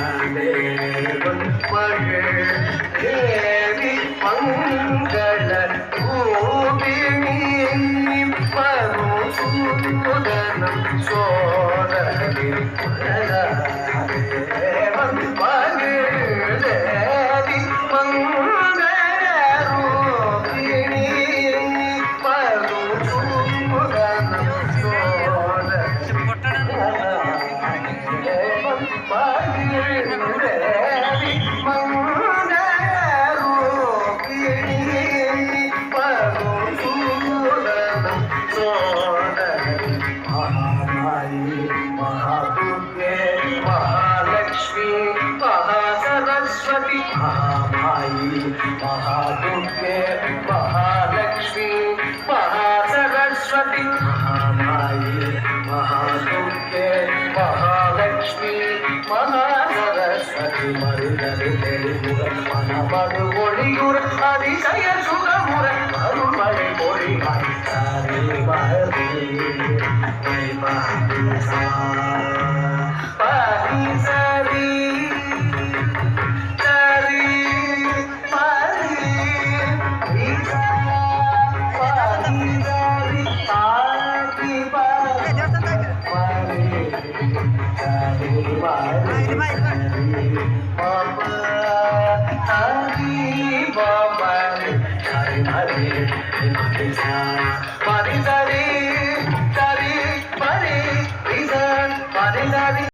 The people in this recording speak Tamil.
மகாதேவன் மகள் தேவி மங்கள பூமினி பருசூதனம் சோதரி தேவன் மகள் தேவி மங்கள ரூபிணி பருசூதனம் சோதரி महादुर्गे महालक्ष्मी महासरस्वती महामाई महादुर्गे महालक्ष्मी महासरस्वती महामाई महादुर्गे महालक्ष्मी महासरस्वती மருதரு தெளிவுடன் மனமடு ஒளியுற அதிசய சுகமுற அருள்மழை பொழிவாய் சாரி மருதி பரி சரி சரி பரி Bye.